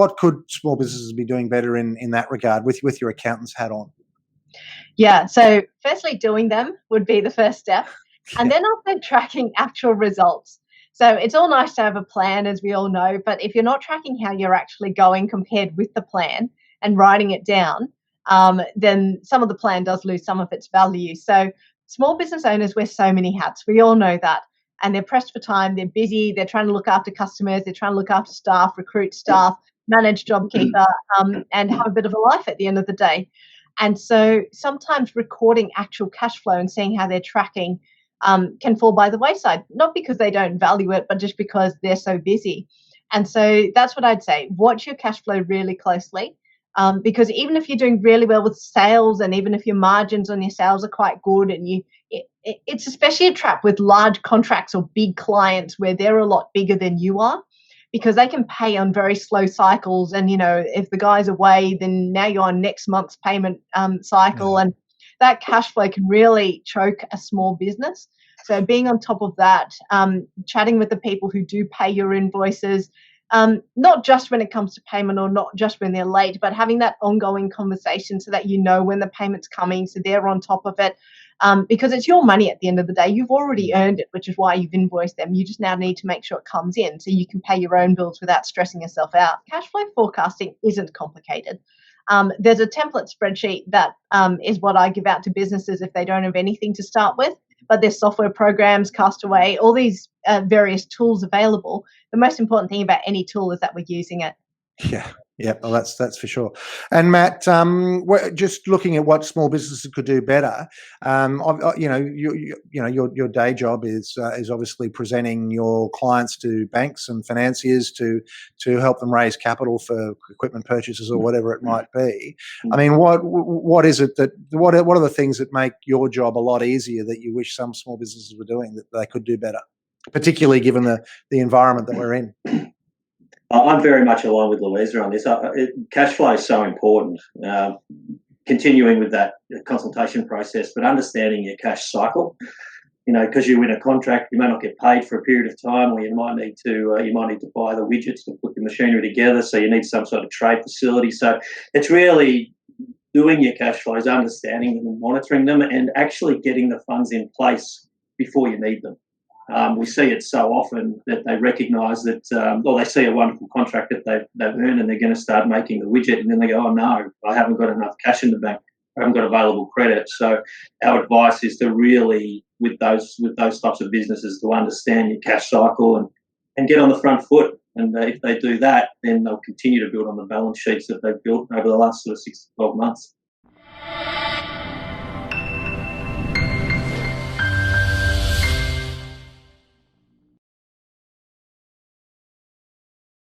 what could small businesses be doing better in that regard with your accountant's hat on? Yeah. So firstly, doing them would be the first step. And then also tracking actual results. So it's all nice to have a plan, as we all know, but if you're not tracking how you're actually going compared with the plan and writing it down, then some of the plan does lose some of its value. So small business owners wear so many hats. We all know that. And they're pressed for time. They're busy. They're trying to look after customers. They're trying to look after staff, recruit staff, manage JobKeeper, and have a bit of a life at the end of the day. And so sometimes recording actual cash flow and seeing how they're tracking can fall by the wayside, not because they don't value it, but just because they're so busy. And so that's what I'd say. Watch your cash flow really closely, because even if you're doing really well with sales, and even if your margins on your sales are quite good, and it's especially a trap with large contracts or big clients where they're a lot bigger than you are, because they can pay on very slow cycles. And, if the guy's away, then now you're on next month's payment cycle. And that cash flow can really choke a small business. So being on top of that, chatting with the people who do pay your invoices, not just when it comes to payment or not just when they're late, but having that ongoing conversation so that you know when the payment's coming, so they're on top of it. Because it's your money at the end of the day. You've already earned it, which is why you've invoiced them. You just now need to make sure it comes in so you can pay your own bills without stressing yourself out. Cash flow forecasting isn't complicated. There's a template spreadsheet that is what I give out to businesses if they don't have anything to start with, but there's software programs, Castaway, all these various tools available. The most important thing about any tool is that we're using it. Yeah. Well, that's for sure. And Matt, we're just looking at what small businesses could do better. Your day job is obviously presenting your clients to banks and financiers to help them raise capital for equipment purchases or whatever it might be. I mean, what is it that what are the things that make your job a lot easier that you wish some small businesses were doing that they could do better, particularly given the environment that we're in? I'm very much aligned with Louisa on this. Cash flow is so important. Continuing with that consultation process, but understanding your cash cycle. Because you win a contract, you may not get paid for a period of time, or you might need to buy the widgets to put the machinery together. So you need some sort of trade facility. So it's really doing your cash flows, understanding them and monitoring them, and actually getting the funds in place before you need them. We see it so often that they recognise that, or they see a wonderful contract that they've earned and they're going to start making the widget, and then they go, oh no, I haven't got enough cash in the bank, I haven't got available credit. So our advice is to really, with those types of businesses, to understand your cash cycle and get on the front foot. And if they do that, then they'll continue to build on the balance sheets that they've built over the last sort of 6 to 12 months.